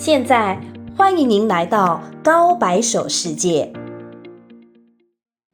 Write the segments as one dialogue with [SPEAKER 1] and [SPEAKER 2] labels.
[SPEAKER 1] 现在，欢迎您来到高白手世界。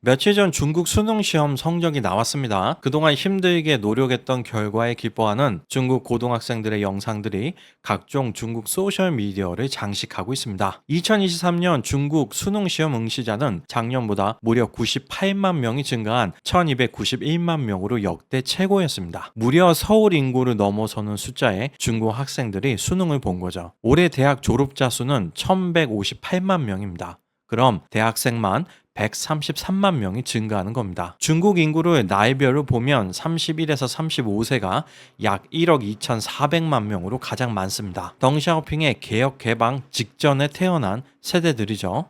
[SPEAKER 2] 며칠 전 중국 수능 시험 성적이 나왔습니다. 그동안 힘들게 노력했던 결과에 기뻐하는 중국 고등학생들의 영상들이 각종 중국 소셜미디어를 장식하고 있습니다. 2023년 중국 수능 시험 응시자는 작년보다 무려 98만 명이 증가한 1291만 명으로 역대 최고였습니다. 무려 서울 인구를 넘어서는 숫자의 중국 학생들이 수능을 본 거죠. 올해 대학 졸업자 수는 1158만 명입니다. 그럼 대학생만 133만 명이 증가하는 겁니다. 중국 인구를 나이별로 보면 31에서 35세가 약 1억 2,400만 명으로 가장 많습니다. 덩샤오핑의 개혁 개방 직전에 태어난 세대들이죠.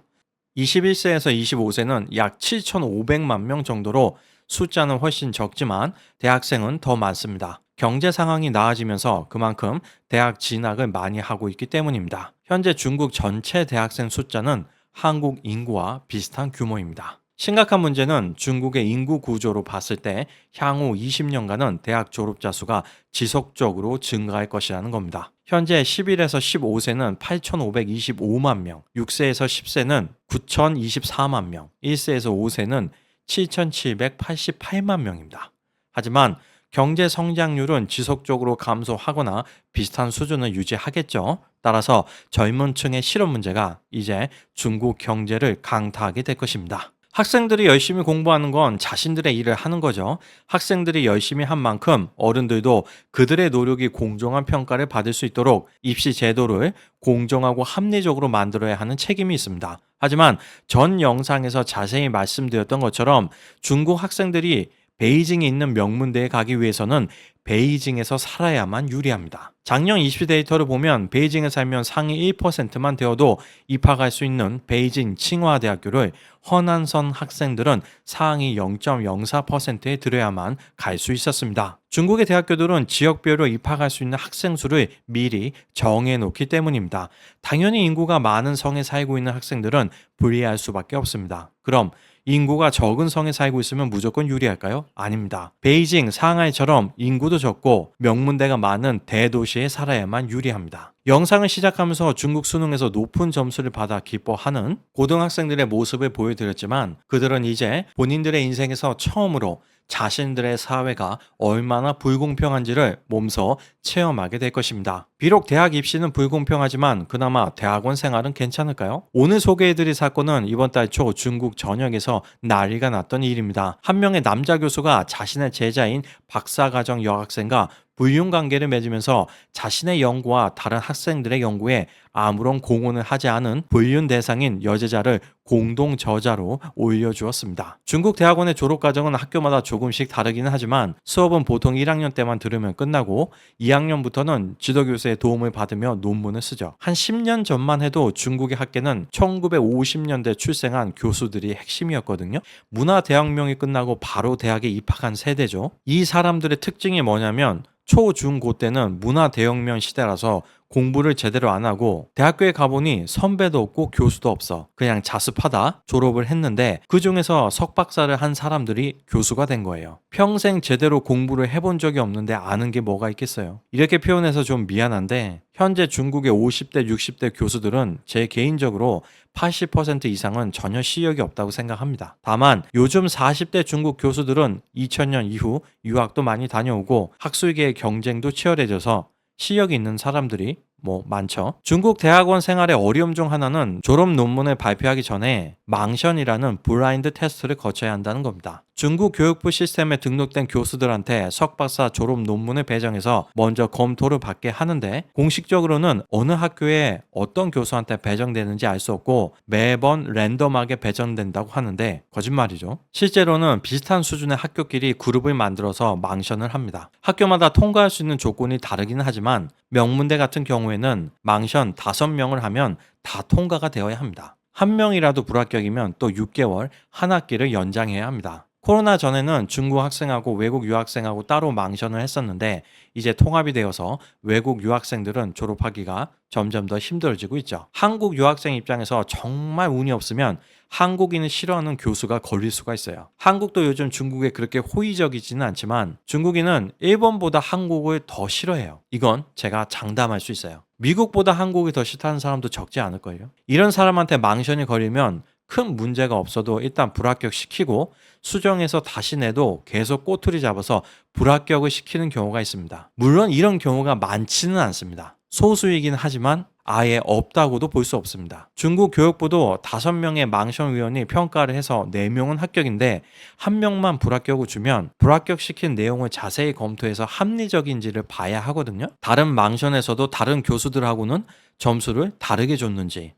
[SPEAKER 2] 21세에서 25세는 약 7,500만 명 정도로 숫자는 훨씬 적지만 대학생은 더 많습니다. 경제 상황이 나아지면서 그만큼 대학 진학을 많이 하고 있기 때문입니다. 현재 중국 전체 대학생 숫자는 한국 인구와 비슷한 규모입니다. 심각한 문제는 중국의 인구 구조로 봤을 때 향후 20년간은 대학 졸업자 수가 지속적으로 증가할 것이라는 겁니다. 현재 11에서 15세는 8,525만 명, 6세에서 10세는 9,024만 명, 1세에서 5세는 7,788만 명입니다. 하지만 경제 성장률은 지속적으로 감소하거나 비슷한 수준을 유지하겠죠. 따라서 젊은 층의 실업 문제가 이제 중국 경제를 강타하게 될 것입니다. 학생들이 열심히 공부하는 건 자신들의 일을 하는 거죠. 학생들이 열심히 한 만큼 어른들도 그들의 노력이 공정한 평가를 받을 수 있도록 입시 제도를 공정하고 합리적으로 만들어야 하는 책임이 있습니다. 하지만 전 영상에서 자세히 말씀드렸던 것처럼 중국 학생들이 베이징에 있는 명문대에 가기 위해서는 베이징에서 살아야만 유리합니다. 작년 입시 데이터를 보면 베이징에 살면 상위 1%만 되어도 입학할 수 있는 베이징 칭화대학교를 허난선 학생들은 상위 0.04%에 들어야만 갈 수 있었습니다. 중국의 대학교들은 지역별로 입학할 수 있는 학생 수를 미리 정해놓기 때문입니다. 당연히 인구가 많은 성에 살고 있는 학생들은 불리할 수밖에 없습니다. 그럼 인구가 적은 성에 살고 있으면 무조건 유리할까요? 아닙니다. 베이징, 상하이처럼 인구도 적고 명문대가 많은 대도시에 살아야만 유리합니다. 영상을 시작하면서 중국 수능에서 높은 점수를 받아 기뻐하는 고등학생들의 모습을 보여드렸지만 그들은 이제 본인들의 인생에서 처음으로 자신들의 사회가 얼마나 불공평한지를 몸소 체험하게 될 것입니다. 비록 대학 입시는 불공평하지만 그나마 대학원 생활은 괜찮을까요? 오늘 소개해드릴 사건은 이번 달 초 중국 전역에서 난리가 났던 일입니다. 한 명의 남자 교수가 자신의 제자인 박사과정 여학생과 불륜 관계를 맺으면서 자신의 연구와 다른 학생들의 연구에 아무런 공헌을 하지 않은 불륜 대상인 여제자를 공동 저자로 올려주었습니다. 중국 대학원의 졸업과정은 학교마다 조금씩 다르기는 하지만 수업은 보통 1학년 때만 들으면 끝나고 2학년부터는 지도교수의 도움을 받으며 논문을 쓰죠. 한 10년 전만 해도 중국의 학계는 1950년대 출생한 교수들이 핵심이었거든요. 문화대혁명이 끝나고 바로 대학에 입학한 세대죠. 이 사람들의 특징이 뭐냐면 초, 중, 고 때는 문화대혁명 시대라서 공부를 제대로 안 하고 대학교에 가보니 선배도 없고 교수도 없어. 그냥 자습하다 졸업을 했는데 그 중에서 석박사를 한 사람들이 교수가 된 거예요. 평생 제대로 공부를 해본 적이 없는데 아는 게 뭐가 있겠어요. 이렇게 표현해서 좀 미안한데 현재 중국의 50대, 60대 교수들은 제 개인적으로 80% 이상은 전혀 실력이 없다고 생각합니다. 다만 요즘 40대 중국 교수들은 2000년 이후 유학도 많이 다녀오고 학술계의 경쟁도 치열해져서 실력이 있는 사람들이 많죠. 중국 대학원 생활의 어려움 중 하나는 졸업 논문을 발표하기 전에 망션이라는 블라인드 테스트를 거쳐야 한다는 겁니다. 중국 교육부 시스템에 등록된 교수들한테 석박사 졸업 논문을 배정해서 먼저 검토를 받게 하는데 공식적으로는 어느 학교에 어떤 교수한테 배정되는지 알 수 없고 매번 랜덤하게 배정된다고 하는데 거짓말이죠. 실제로는 비슷한 수준의 학교끼리 그룹을 만들어서 망션을 합니다. 학교마다 통과할 수 있는 조건이 다르긴 하지만 명문대 같은 경우에는 망션 5명을 하면 다 통과가 되어야 합니다. 한 명이라도 불합격이면 또 6개월 한 학기를 연장해야 합니다. 코로나 전에는 중국 학생하고 외국 유학생하고 따로 망션을 했었는데 이제 통합이 되어서 외국 유학생들은 졸업하기가 점점 더 힘들어지고 있죠. 한국 유학생 입장에서 정말 운이 없으면 한국인을 싫어하는 교수가 걸릴 수가 있어요. 한국도 요즘 중국에 그렇게 호의적이지는 않지만 중국인은 일본보다 한국을 더 싫어해요. 이건 제가 장담할 수 있어요. 미국보다 한국이 더 싫다는 사람도 적지 않을 거예요. 이런 사람한테 망신이 걸리면 큰 문제가 없어도 일단 불합격시키고 수정해서 다시 내도 계속 꼬투리 잡아서 불합격을 시키는 경우가 있습니다. 물론 이런 경우가 많지는 않습니다. 소수이긴 하지만 아예 없다고도 볼 수 없습니다. 중국 교육부도 5명의 망션위원이 평가를 해서 4명은 합격인데 1명만 불합격을 주면 불합격시킨 내용을 자세히 검토해서 합리적인지를 봐야 하거든요. 다른 망션에서도 다른 교수들하고는 점수를 다르게 줬는지,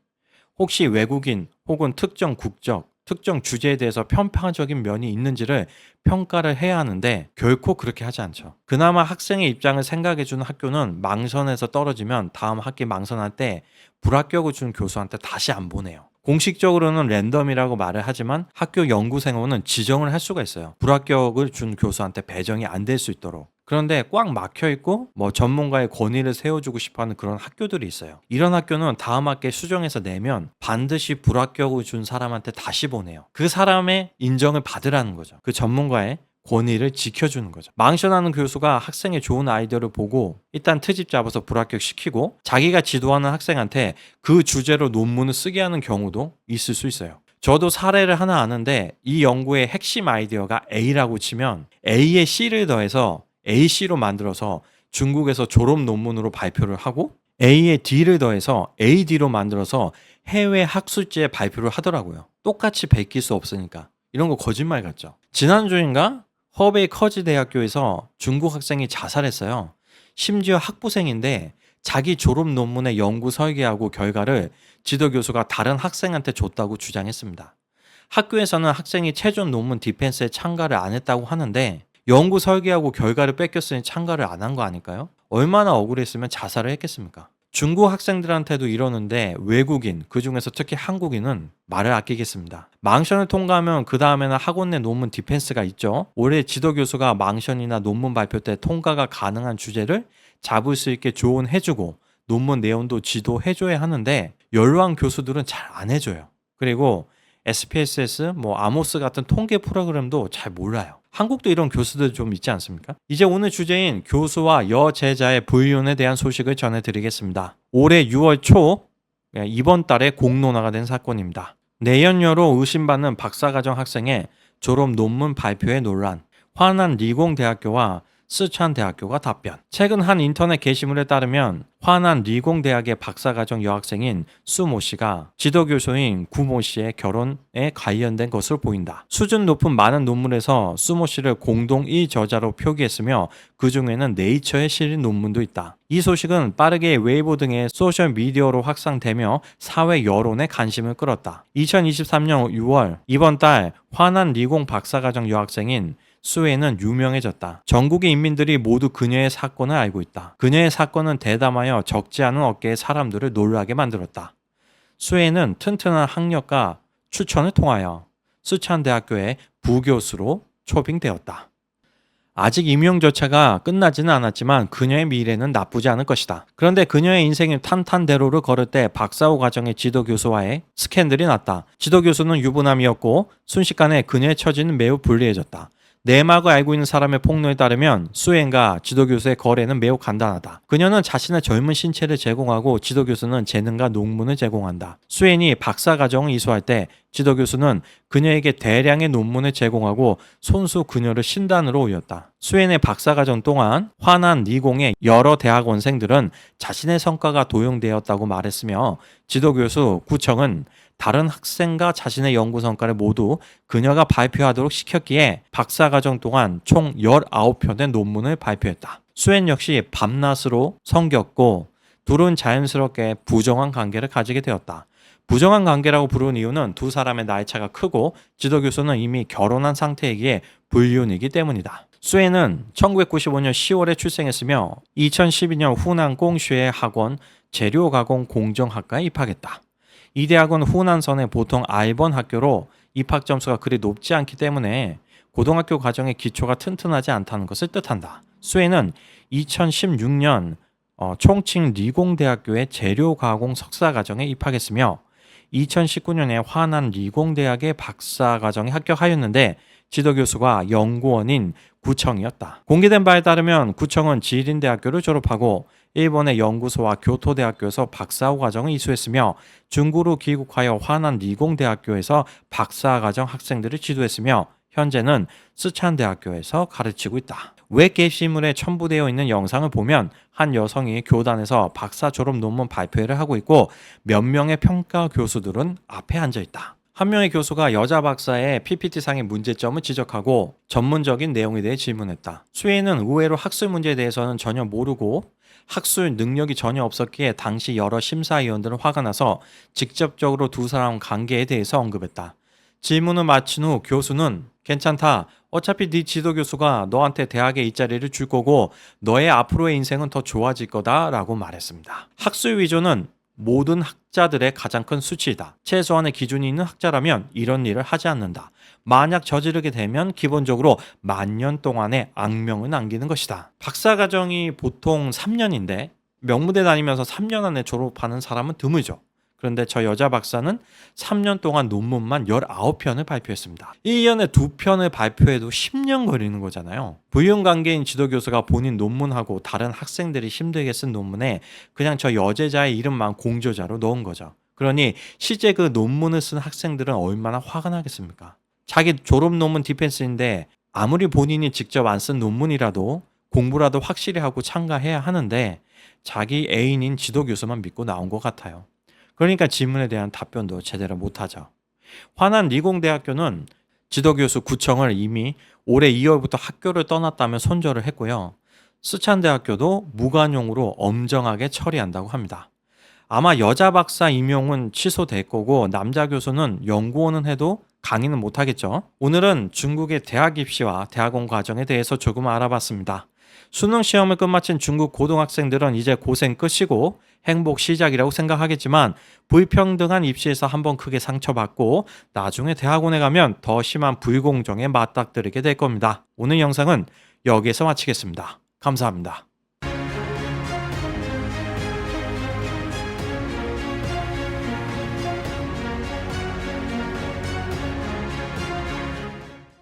[SPEAKER 2] 혹시 외국인 혹은 특정 국적, 특정 주제에 대해서 편파적인 면이 있는지를 평가를 해야 하는데 결코 그렇게 하지 않죠. 그나마 학생의 입장을 생각해주는 학교는 망선에서 떨어지면 다음 학기 망선할 때 불합격을 준 교수한테 다시 안 보내요. 공식적으로는 랜덤이라고 말을 하지만 학교 연구생원은 지정을 할 수가 있어요. 불합격을 준 교수한테 배정이 안 될 수 있도록. 그런데 꽉 막혀있고 전문가의 권위를 세워주고 싶어하는 그런 학교들이 있어요. 이런 학교는 다음 학기에 수정해서 내면 반드시 불합격을 준 사람한테 다시 보내요. 그 사람의 인정을 받으라는 거죠. 그 전문가의 권위를 지켜주는 거죠. 망신하는 교수가 학생의 좋은 아이디어를 보고 일단 트집 잡아서 불합격시키고 자기가 지도하는 학생한테 그 주제로 논문을 쓰게 하는 경우도 있을 수 있어요. 저도 사례를 하나 아는데 이 연구의 핵심 아이디어가 A라고 치면 A에 C를 더해서 AC로 만들어서 중국에서 졸업 논문으로 발표를 하고 A에 D를 더해서 AD로 만들어서 해외 학술지에 발표를 하더라고요. 똑같이 베낄 수 없으니까. 이런 거 거짓말 같죠. 지난주인가 허베이 커지 대학교에서 중국 학생이 자살했어요. 심지어 학부생인데 자기 졸업 논문의 연구 설계하고 결과를 지도교수가 다른 학생한테 줬다고 주장했습니다. 학교에서는 학생이 최종 논문 디펜스에 참가를 안 했다고 하는데 연구 설계하고 결과를 뺏겼으니 참가를 안 한 거 아닐까요? 얼마나 억울했으면 자살을 했겠습니까? 중국 학생들한테도 이러는데 외국인, 그중에서 특히 한국인은 말을 아끼겠습니다. 망션을 통과하면 그 다음에는 학원 내 논문 디펜스가 있죠. 올해 지도교수가 망션이나 논문 발표 때 통과가 가능한 주제를 잡을 수 있게 조언해주고 논문 내용도 지도해줘야 하는데 연로한 교수들은 잘 안 해줘요. 그리고 SPSS, 아모스 같은 통계 프로그램도 잘 몰라요. 한국도 이런 교수들 좀 있지 않습니까? 이제 오늘 주제인 교수와 여제자의 불륜에 대한 소식을 전해드리겠습니다. 올해 6월 초 이번 달에 공론화가 된 사건입니다. 내연녀로 의심받는 박사과정 학생의 졸업 논문 발표에 논란, 화난 리공대학교와 스촨대학교가 답변. 최근 한 인터넷 게시물에 따르면 화난 리공대학의 박사과정 여학생인 수모 씨가 지도교수인 구모 씨의 결혼에 관련된 것으로 보인다. 수준 높은 많은 논문에서 수모 씨를 공동 1저자로 표기했으며 그 중에는 네이처에 실린 논문도 있다. 이 소식은 빠르게 웨이보 등의 소셜미디어로 확산되며 사회 여론의 관심을 끌었다. 2023년 6월 이번 달 화난 리공 박사과정 여학생인 수에는 유명해졌다. 전국의 인민들이 모두 그녀의 사건을 알고 있다. 그녀의 사건은 대담하여 적지 않은 어깨의 사람들을 놀라게 만들었다. 수에는 튼튼한 학력과 추천을 통하여 스촨대학교의 부교수로 초빙되었다. 아직 임용 절차가 끝나지는 않았지만 그녀의 미래는 나쁘지 않을 것이다. 그런데 그녀의 인생이 탄탄대로를 걸을 때 박사후 과정의 지도교수와의 스캔들이 났다. 지도교수는 유부남이었고 순식간에 그녀의 처지는 매우 불리해졌다. 내막을 알고 있는 사람의 폭로에 따르면 수엔과 지도교수의 거래는 매우 간단하다. 그녀는 자신의 젊은 신체를 제공하고 지도교수는 재능과 논문을 제공한다. 수엔이 박사과정을 이수할 때 지도교수는 그녀에게 대량의 논문을 제공하고 손수 그녀를 신단으로 올렸다. 수엔의 박사과정 동안 화난 리공의 여러 대학원생들은 자신의 성과가 도용되었다고 말했으며 지도교수 구청은 다른 학생과 자신의 연구 성과를 모두 그녀가 발표하도록 시켰기에 박사과정 동안 총 19편의 논문을 발표했다. 수엔 역시 밤낮으로 섬겼고 둘은 자연스럽게 부정한 관계를 가지게 되었다. 부정한 관계라고 부르는 이유는 두 사람의 나이차가 크고 지도교수는 이미 결혼한 상태이기에 불륜이기 때문이다. 수엔은 1995년 10월에 출생했으며 2012년 후난 공슈의 학원 재료가공 공정학과에 입학했다. 이 대학은 후난선의 보통 R번 학교로 입학 점수가 그리 높지 않기 때문에 고등학교 과정의 기초가 튼튼하지 않다는 것을 뜻한다. 수에는 2016년 총칭 리공대학교의 재료가공 석사과정에 입학했으며 2019년에 화난 리공대학의 박사과정에 합격하였는데 지도교수가 연구원인 구청이었다. 공개된 바에 따르면 구청은 지린대학교를 졸업하고 일본의 연구소와 교토대학교에서 박사학과정을 이수했으며 중국으로 귀국하여 화난 리공대학교에서 박사과정 학생들을 지도했으며 현재는 스촨대학교에서 가르치고 있다. 웹 게시물에 첨부되어 있는 영상을 보면 한 여성이 교단에서 박사 졸업 논문 발표회를 하고 있고 몇 명의 평가 교수들은 앞에 앉아 있다. 한 명의 교수가 여자 박사의 PPT상의 문제점을 지적하고 전문적인 내용에 대해 질문했다. 수혜는 의외로 학술 문제에 대해서는 전혀 모르고 학술 능력이 전혀 없었기에 당시 여러 심사위원들은 화가 나서 직접적으로 두 사람 관계에 대해서 언급했다. 질문을 마친 후 교수는 괜찮다. 어차피 네 지도 교수가 너한테 대학에 이 자리를 줄 거고 너의 앞으로의 인생은 더 좋아질 거다 라고 말했습니다. 학술 위조는 모든 학자들의 가장 큰 수치이다. 최소한의 기준이 있는 학자라면 이런 일을 하지 않는다. 만약 저지르게 되면 기본적으로 만년 동안의 악명을 남기는 것이다. 박사과정이 보통 3년인데 명무대 다니면서 3년 안에 졸업하는 사람은 드물죠. 그런데 저 여자 박사는 3년 동안 논문만 19편을 발표했습니다. 1년에 2편을 발표해도 10년 걸리는 거잖아요. 부윤관계인 지도교수가 본인 논문하고 다른 학생들이 힘들게 쓴 논문에 그냥 저 여제자의 이름만 공저자로 넣은 거죠. 그러니 실제 그 논문을 쓴 학생들은 얼마나 화가 나겠습니까? 자기 졸업 논문 디펜스인데 아무리 본인이 직접 안 쓴 논문이라도 공부라도 확실히 하고 참가해야 하는데 자기 애인인 지도교수만 믿고 나온 것 같아요. 그러니까 질문에 대한 답변도 제대로 못하죠. 화난 리공대학교는 지도교수 구청을 이미 올해 2월부터 학교를 떠났다며 손절을 했고요. 스촨대학교도 무관용으로 엄정하게 처리한다고 합니다. 아마 여자 박사 임용은 취소될 거고 남자 교수는 연구원은 해도 강의는 못하겠죠. 오늘은 중국의 대학 입시와 대학원 과정에 대해서 조금 알아봤습니다. 수능 시험을 끝마친 중국 고등학생들은 이제 고생 끝이고 행복 시작이라고 생각하겠지만 불평등한 입시에서 한번 크게 상처받고 나중에 대학원에 가면 더 심한 불공정에 맞닥뜨리게 될 겁니다. 오늘 영상은 여기에서 마치겠습니다. 감사합니다.